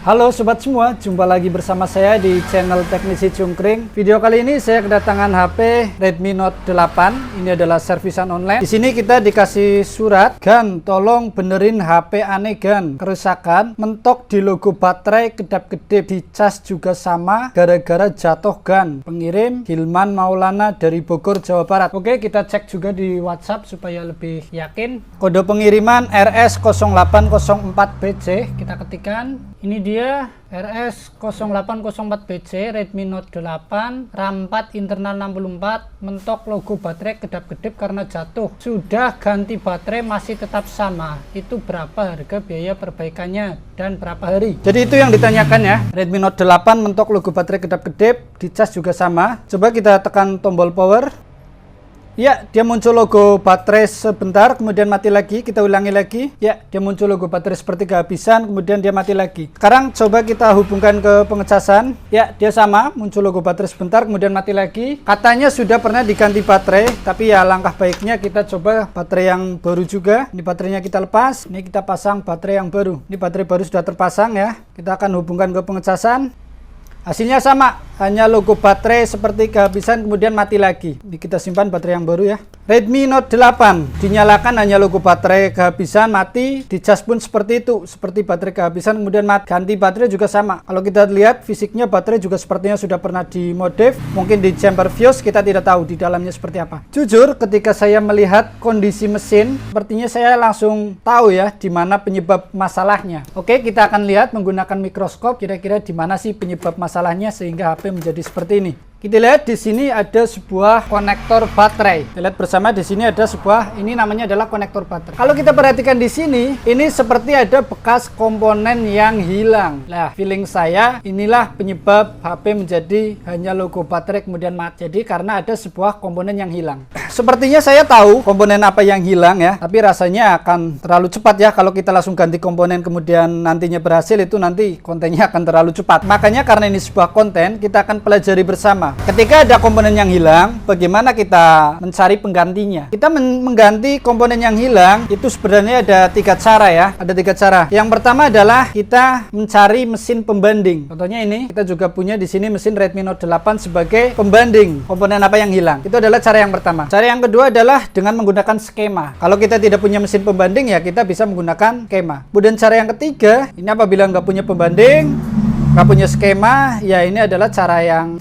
Halo sobat semua, jumpa lagi bersama saya di channel Teknisi Cungkring. Video kali ini saya kedatangan HP Redmi Note 8. Ini adalah servisan online. Di sini kita dikasih surat, "Gan, tolong benerin HP aneh Gan. Kerusakan, mentok di logo baterai kedap-kedip, dicas juga sama gara-gara jatuh Gan. Pengirim Hilman Maulana dari Bogor, Jawa Barat." Oke, kita cek juga di WhatsApp supaya lebih yakin. Kode pengiriman RS0804BC, kita ketikkan. Ini dia RS0804BC Redmi Note 8, RAM 4, internal 64, mentok logo baterai kedap-kedip karena jatuh. Sudah ganti baterai masih tetap sama. Itu berapa harga biaya perbaikannya dan berapa hari? Jadi itu yang ditanyakan ya. Redmi Note 8 mentok logo baterai kedap-kedip, dicas juga sama. Coba kita tekan tombol power. Ya, dia muncul logo baterai sebentar, kemudian mati lagi. Kita ulangi lagi. Ya, dia muncul logo baterai seperti kehabisan, kemudian dia mati lagi. Sekarang coba kita hubungkan ke pengecasan. Ya, dia sama, muncul logo baterai sebentar, kemudian mati lagi. Katanya sudah pernah diganti baterai, tapi ya langkah baiknya kita coba baterai yang baru juga. Ini baterainya kita lepas, ini kita pasang baterai yang baru. Ini baterai baru sudah terpasang ya. Kita akan hubungkan ke pengecasan. Hasilnya sama, hanya logo baterai seperti kehabisan kemudian mati lagi. Ini kita simpan baterai yang baru ya. Redmi Note 8 dinyalakan hanya logo baterai kehabisan mati, dicas pun seperti itu, seperti baterai kehabisan kemudian mati. Ganti baterai juga sama. Kalau kita lihat fisiknya baterai juga sepertinya sudah pernah dimodif. Mungkin di chamber fuse kita tidak tahu di dalamnya seperti apa. Jujur ketika saya melihat kondisi mesin, sepertinya saya langsung tahu ya di mana penyebab masalahnya. Oke, kita akan lihat menggunakan mikroskop kira-kira di mana sih penyebab masalahnya sehingga HP menjadi seperti ini. Kita lihat di sini ada sebuah konektor baterai. Kita lihat bersama di sini ada sebuah, ini namanya adalah konektor baterai. Kalau kita perhatikan di sini, ini seperti ada bekas komponen yang hilang. Nah, feeling saya inilah penyebab HP menjadi hanya logo baterai kemudian mati. Jadi karena ada sebuah komponen yang hilang. Sepertinya saya tahu komponen apa yang hilang ya, tapi rasanya akan terlalu cepat ya kalau kita langsung ganti komponen kemudian nantinya berhasil, itu nanti kontennya akan terlalu cepat. Makanya karena ini sebuah konten, kita akan pelajari bersama. Ketika ada komponen yang hilang, bagaimana kita mencari penggantinya? Kita mengganti komponen yang hilang itu sebenarnya ada 3 cara ya. Ada 3 cara. Yang pertama adalah kita mencari mesin pembanding. Contohnya ini, kita juga punya di sini mesin Redmi Note 8 sebagai pembanding komponen apa yang hilang. Itu adalah cara yang pertama. Cara yang kedua adalah dengan menggunakan skema. Kalau kita tidak punya mesin pembanding ya kita bisa menggunakan skema. Kemudian cara yang ketiga, ini apabila nggak punya pembanding, nggak punya skema, ya ini adalah cara yang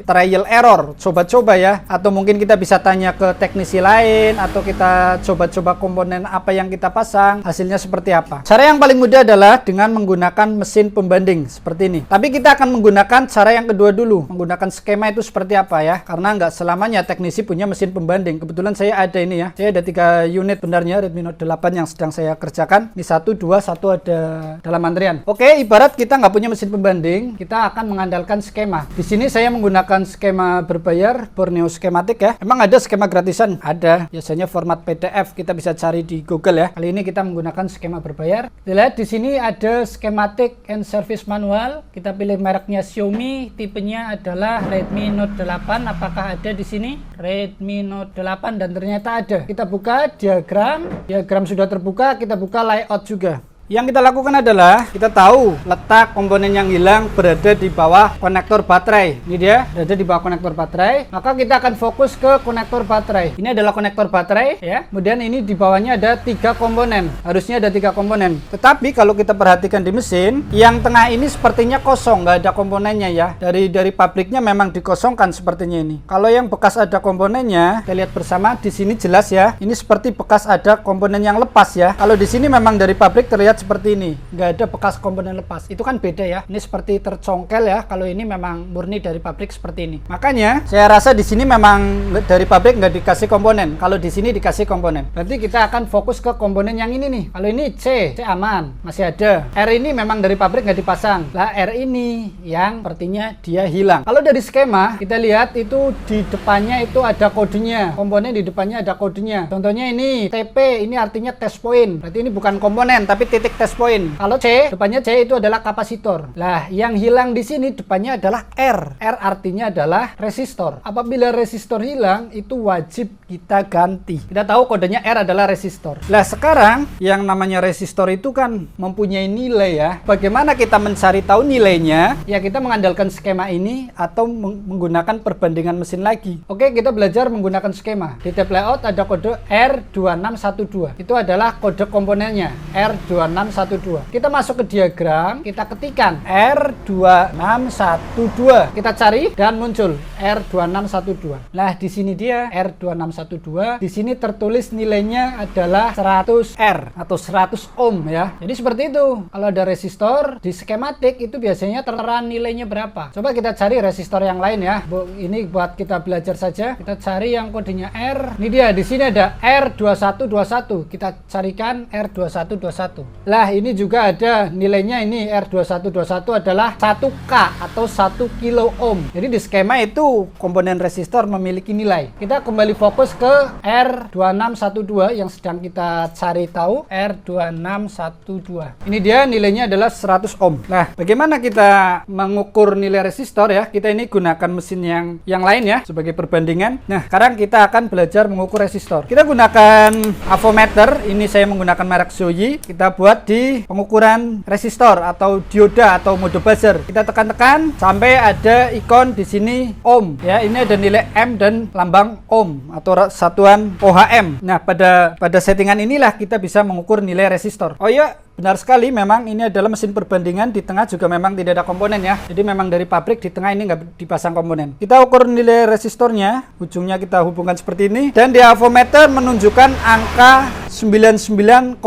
trial error, coba-coba ya. Atau mungkin kita bisa tanya ke teknisi lain, atau kita coba-coba komponen apa yang kita pasang, hasilnya seperti apa. Cara yang paling mudah adalah dengan menggunakan mesin pembanding seperti ini. Tapi kita akan menggunakan cara yang kedua dulu, menggunakan skema itu seperti apa ya. Karena nggak selamanya teknisi punya mesin pembanding. Kebetulan saya ada ini ya, saya ada 3 unit benarnya Redmi Note 8 yang sedang saya kerjakan. Ini 1, 2, 1 ada dalam antrian. Oke, ibarat kita nggak punya mesin pembanding, kita akan mengandalkan skema. Di sini saya menggunakan skema berbayar, Borneo Schematic ya. Emang ada skema gratisan? Ada. Biasanya format PDF, kita bisa cari di Google ya. Kali ini kita menggunakan skema berbayar. Lihat di sini ada schematic and service manual. Kita pilih mereknya Xiaomi, tipenya adalah Redmi Note 8. Apakah ada di sini? Redmi Note 8 dan ternyata ada. Kita buka diagram sudah terbuka, kita buka layout juga. Yang kita lakukan adalah kita tahu letak komponen yang hilang berada di bawah konektor baterai. Ini dia, berada di bawah konektor baterai. Maka kita akan fokus ke konektor baterai. Ini adalah konektor baterai ya. Kemudian ini di bawahnya ada 3 komponen. Harusnya ada 3 komponen. Tetapi kalau kita perhatikan di mesin, yang tengah ini sepertinya kosong, nggak ada komponennya ya. Dari pabriknya memang dikosongkan sepertinya ini. Kalau yang bekas ada komponennya, kita lihat bersama di sini jelas ya. Ini seperti bekas ada komponen yang lepas ya. Kalau di sini memang dari pabrik terlihat seperti ini, nggak ada bekas komponen lepas. Itu kan beda ya. Ini seperti tercongkel ya. Kalau ini memang murni dari pabrik seperti ini. Makanya saya rasa di sini memang dari pabrik nggak dikasih komponen. Kalau di sini dikasih komponen. Berarti kita akan fokus ke komponen yang ini nih. Kalau ini C aman, masih ada. R ini memang dari pabrik nggak dipasang. Lah R ini yang sepertinya dia hilang. Kalau dari skema kita lihat itu di depannya itu ada kodenya. Komponen di depannya ada kodenya. Contohnya ini TP, ini artinya test point. Berarti ini bukan komponen tapi titik titik test point. Kalau C, depannya C itu adalah kapasitor. Lah, yang hilang di sini depannya adalah R. R artinya adalah resistor. Apabila resistor hilang, itu wajib kita ganti. Kita tahu kodenya R adalah resistor. Lah, sekarang yang namanya resistor itu kan mempunyai nilai ya. Bagaimana kita mencari tahu nilainya? Ya, kita mengandalkan skema ini atau menggunakan perbandingan mesin lagi. Oke, kita belajar menggunakan skema. Di tab layout ada kode R2612. Itu adalah kode komponennya, R2612. Kita masuk ke diagram, kita ketikkan R2612. Kita cari dan muncul R2612. Nah, di sini dia R2612. Di sini tertulis nilainya adalah 100 R atau 100 ohm ya. Jadi seperti itu. Kalau ada resistor di skematik itu biasanya tertera nilainya berapa. Coba kita cari resistor yang lain ya. Ini buat kita belajar saja. Kita cari yang kodenya R. Ini dia, di sini ada R2121. Kita carikan R2121. Lah, ini juga ada nilainya, ini R2121 adalah 1K atau 1 kilo ohm. Jadi di skema itu komponen resistor memiliki nilai. Kita kembali fokus ke R2612 yang sedang kita cari tahu, R2612. Ini dia nilainya adalah 100 ohm. Nah, bagaimana kita mengukur nilai resistor ya? Kita ini gunakan mesin yang lain ya sebagai perbandingan. Nah, sekarang kita akan belajar mengukur resistor. Kita gunakan avometer. Ini saya menggunakan merek Shoei. Kita buat di pengukuran resistor atau dioda atau mode buzzer. Kita tekan-tekan sampai ada ikon di sini ohm ya. Ini ada nilai M dan lambang ohm atau satuan OHM. Nah, pada settingan inilah kita bisa mengukur nilai resistor. Oh iya, benar sekali, memang ini adalah mesin perbandingan. Di tengah juga memang tidak ada komponen ya. Jadi memang dari pabrik di tengah ini nggak dipasang komponen. Kita ukur nilai resistornya, ujungnya kita hubungkan seperti ini. Dan di avometer menunjukkan angka 99,6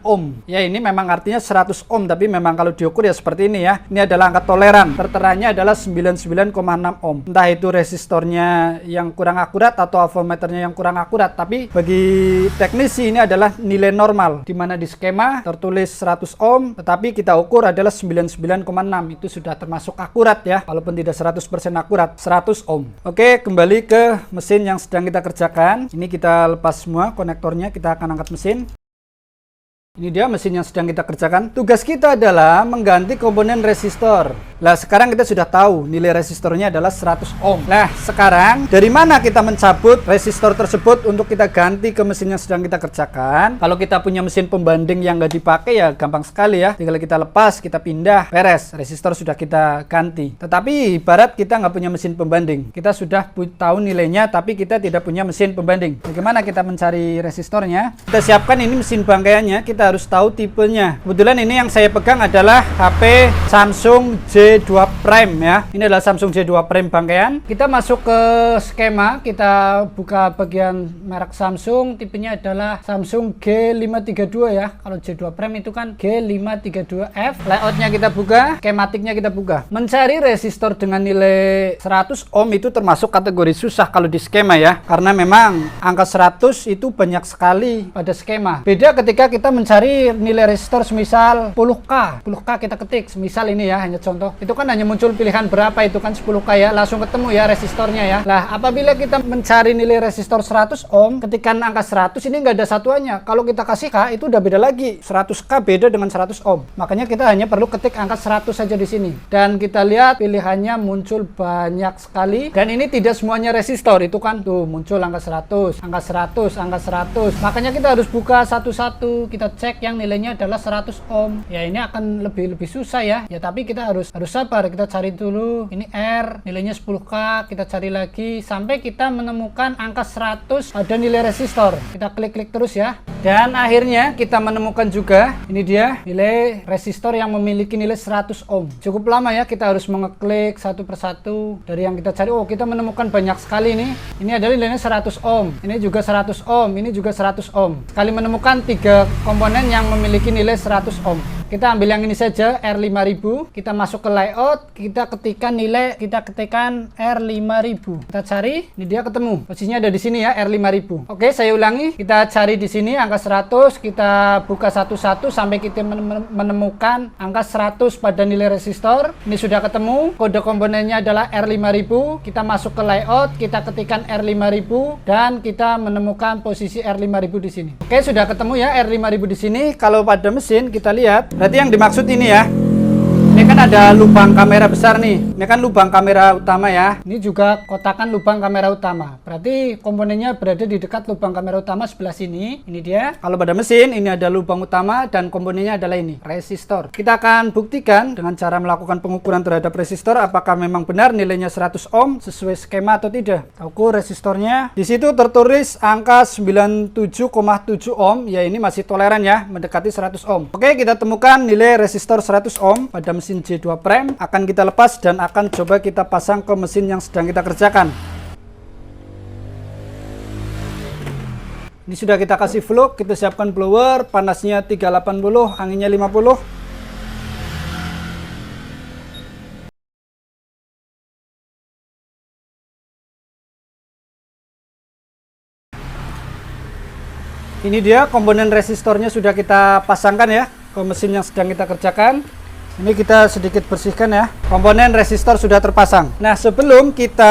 ohm. Ya, ini memang artinya 100 ohm, tapi memang kalau diukur ya seperti ini ya. Ini adalah angka toleran. Terteranya adalah 99,6 ohm. Entah itu resistornya yang kurang akurat atau avometernya yang kurang akurat, tapi bagi teknisi ini adalah nilai normal, di mana di skema tertulis 100 ohm, tetapi kita ukur adalah 99,6. Itu sudah termasuk akurat ya, walaupun tidak 100% akurat, 100 ohm. Oke, kembali ke mesin yang sedang kita kerjakan. Ini kita lepas semua konektornya, kita akan angkat mesin. Ini dia mesin yang sedang kita kerjakan. Tugas kita adalah mengganti komponen resistor. Nah, sekarang kita sudah tahu nilai resistornya adalah 100 ohm. Nah, sekarang dari mana kita mencabut resistor tersebut untuk kita ganti ke mesin yang sedang kita kerjakan? Kalau kita punya mesin pembanding yang nggak dipakai ya gampang sekali ya. Tinggal kita lepas, kita pindah, beres. Resistor sudah kita ganti. Tetapi ibarat kita nggak punya mesin pembanding. Kita sudah tahu nilainya, tapi kita tidak punya mesin pembanding. Bagaimana kita mencari resistornya? Kita siapkan ini mesin bangkaiannya. Kita harus tahu tipenya. Kebetulan ini yang saya pegang adalah HP Samsung J2 Prime ya. Ini adalah Samsung J2 Prime bangkaian. Kita masuk ke skema, kita buka bagian merek Samsung, tipenya adalah Samsung G532 ya. Kalau J2 Prime itu kan G532F. Layoutnya kita buka, skematiknya kita buka. Mencari resistor dengan nilai 100 ohm itu termasuk kategori susah kalau di skema ya. Karena memang angka 100 itu banyak sekali pada skema. Beda ketika kita mencari nilai resistor semisal 10K kita ketik, semisal ini ya, hanya contoh, itu kan hanya muncul pilihan berapa, itu kan 10K ya, langsung ketemu ya resistornya ya. Lah, apabila kita mencari nilai resistor 100 ohm, ketika angka 100 ini nggak ada satuannya. Kalau kita kasih K, itu udah beda lagi. 100K beda dengan 100 ohm. Makanya kita hanya perlu ketik angka 100 saja di sini. Dan kita lihat pilihannya muncul banyak sekali. Dan ini tidak semuanya resistor, itu kan tuh muncul angka 100, angka 100, angka 100. Makanya kita harus buka satu-satu, kita cek yang nilainya adalah 100 ohm. Ya, ini akan lebih susah ya. Ya, tapi kita harus sabar. Kita cari dulu. Ini R, nilainya 10K. Kita cari lagi sampai kita menemukan angka 100 ada nilai resistor. Kita klik-klik terus ya. Dan akhirnya kita menemukan juga, ini dia nilai resistor yang memiliki nilai 100 ohm. Cukup lama ya, kita harus mengeklik satu persatu dari yang kita cari. Oh, kita menemukan banyak sekali nih. Ini adalah nilainya 100 ohm. Ini juga 100 ohm. Ini juga 100 ohm. Sekali menemukan 3 komponen yang memiliki nilai 100 ohm. Kita ambil yang ini saja, R5000. Kita masuk ke layout, kita ketikkan R5000. Kita cari, ini dia ketemu. Posisinya ada di sini ya, R5000. Oke, saya ulangi. Kita cari di sini angka 100, kita buka satu-satu sampai kita menemukan angka 100 pada nilai resistor. Ini sudah ketemu. Kode komponennya adalah R5000. Kita masuk ke layout, kita ketikkan R5000 dan kita menemukan posisi R5000 di sini. Oke, sudah ketemu ya R5000 di sini. Kalau pada mesin kita lihat, berarti yang dimaksud ini ya. Ini kan ada lubang kamera besar nih. Ini kan lubang kamera utama ya. Ini juga kotakan lubang kamera utama. Berarti komponennya berada di dekat lubang kamera utama sebelah sini. Ini dia. Kalau pada mesin ini ada lubang utama dan komponennya adalah ini, resistor. Kita akan buktikan dengan cara melakukan pengukuran terhadap resistor apakah memang benar nilainya 100 ohm sesuai skema atau tidak. Kita ukur resistornya. Di situ tertulis angka 97,7 ohm. Ya, ini masih toleran ya, mendekati 100 ohm. Oke, kita temukan nilai resistor 100 ohm pada mesin J2 Prime. Akan kita lepas dan akan coba kita pasang ke mesin yang sedang kita kerjakan. Ini sudah kita kasih flux, kita siapkan blower, panasnya 380, anginnya 50. Ini dia komponen resistornya sudah kita pasangkan ya ke mesin yang sedang kita kerjakan. Ini kita sedikit bersihkan ya. Komponen resistor sudah terpasang. Nah, sebelum kita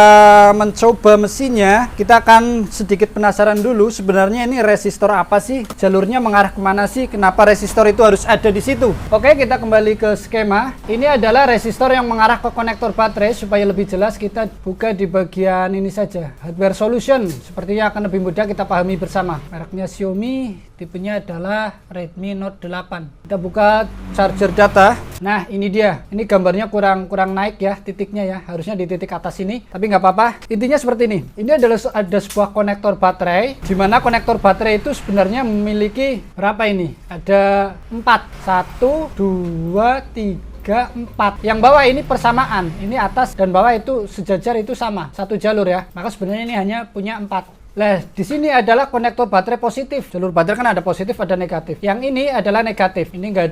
mencoba mesinnya, kita akan sedikit penasaran dulu sebenarnya ini resistor apa sih? Jalurnya mengarah kemana sih? Kenapa resistor itu harus ada di situ? Oke, kita kembali ke skema. Ini adalah resistor yang mengarah ke konektor baterai. Supaya lebih jelas kita buka di bagian ini saja. Hardware solution. Sepertinya akan lebih mudah kita pahami bersama. Mereknya Xiaomi. Tipenya adalah Redmi Note 8. Kita buka charger data. Nah, ini dia. Ini gambarnya kurang naik ya titiknya ya. Harusnya di titik atas ini. Tapi nggak apa-apa. Intinya seperti ini. Ini adalah ada sebuah konektor baterai. Di mana konektor baterai itu sebenarnya memiliki berapa ini? Ada 4. 1, 2, 3, 4. Yang bawah ini persamaan. Ini atas dan bawah itu sejajar, itu sama. Satu jalur ya. Maka sebenarnya ini hanya punya 4. Nah, di sini adalah konektor baterai positif. Jalur baterai kan ada positif, ada negatif. Yang ini adalah negatif. Ini nggak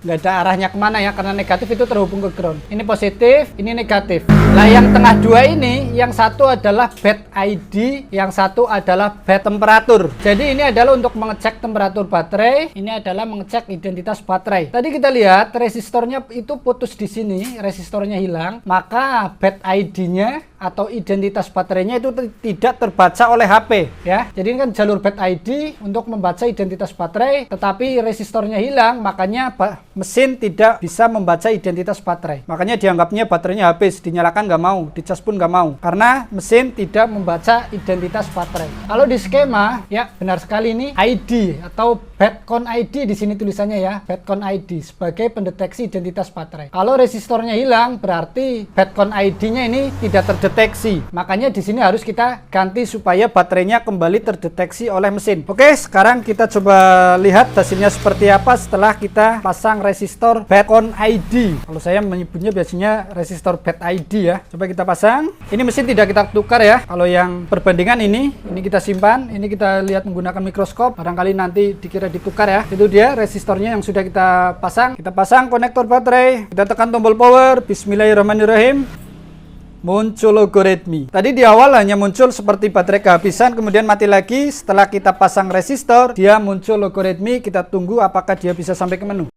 ada arahnya kemana ya, karena negatif itu terhubung ke ground. Ini positif, ini negatif. Nah, yang tengah dua ini, yang satu adalah bed ID, yang satu adalah bed temperatur. Jadi ini adalah untuk mengecek temperatur baterai. Ini adalah mengecek identitas baterai. Tadi kita lihat resistornya itu putus di sini, resistornya hilang. Maka bed ID-nya atau identitas baterainya itu tidak terbaca oleh HP ya. Jadi ini kan jalur bed ID untuk membaca identitas baterai, tetapi resistornya hilang, makanya mesin tidak bisa membaca identitas baterai. Makanya dianggapnya baterainya habis, dinyalakan nggak mau, dicas pun nggak mau, karena mesin tidak membaca identitas baterai. Kalau di skema ya benar sekali, ini ID atau bedcon ID di sini tulisannya ya, bedcon ID sebagai pendeteksi identitas baterai. Kalau resistornya hilang berarti bedcon ID-nya ini tidak terdeteksi. Makanya di sini harus kita ganti supaya baterainya kembali terdeteksi oleh mesin. Oke, sekarang kita coba lihat hasilnya seperti apa setelah kita pasang resistor bedcon ID. Kalau saya menyebutnya biasanya resistor bed ID ya. Coba kita pasang. Ini mesin tidak kita tukar ya. Kalau yang perbandingan ini kita simpan. Ini kita lihat menggunakan mikroskop. Barangkali nanti dikira ditukar ya. Itu dia resistornya yang sudah kita pasang. Kita pasang konektor baterai. Kita tekan tombol power. Bismillahirrahmanirrahim. Muncul logo Redmi. Tadi di awal hanya muncul seperti baterai kehabisan, kemudian mati lagi. Setelah kita pasang resistor, dia muncul logo Redmi. Kita tunggu apakah dia bisa sampai ke menu.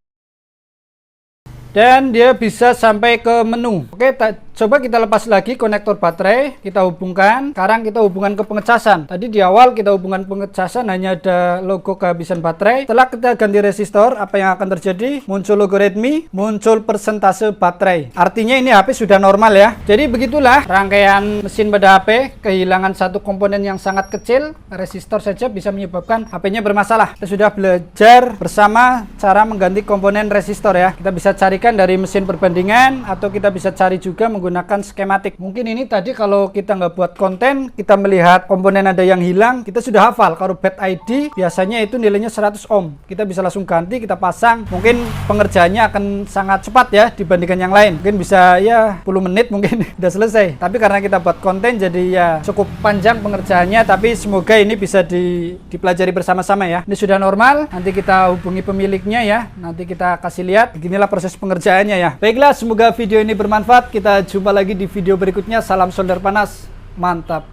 Dan dia bisa sampai ke menu. Oke, coba kita lepas lagi konektor baterai, kita hubungkan. Sekarang kita hubungan ke pengecasan. Tadi di awal kita hubungan pengecasan hanya ada logo kehabisan baterai. Setelah kita ganti resistor, apa yang akan terjadi? Muncul logo Redmi, muncul persentase baterai. Artinya ini HP sudah normal ya. Jadi begitulah rangkaian mesin pada HP. Kehilangan satu komponen yang sangat kecil, resistor saja bisa menyebabkan HP-nya bermasalah. Kita sudah belajar bersama cara mengganti komponen resistor ya. Kita bisa carikan dari mesin perbandingan atau kita bisa cari juga menggunakan skematik. Mungkin ini tadi kalau kita nggak buat konten, kita melihat komponen ada yang hilang, kita sudah hafal kalau bad ID biasanya itu nilainya 100 ohm. Kita bisa langsung ganti, kita pasang. Mungkin pengerjaannya akan sangat cepat ya dibandingkan yang lain. Mungkin bisa ya 10 menit mungkin udah selesai. Tapi karena kita buat konten jadi ya cukup panjang pengerjaannya, tapi semoga ini bisa dipelajari bersama-sama ya. Ini sudah normal, nanti kita hubungi pemiliknya ya. Nanti kita kasih lihat, beginilah proses pengerjaannya ya. Baiklah, semoga video ini bermanfaat. Kita jumpa lagi di video berikutnya. Salam solder panas, mantap.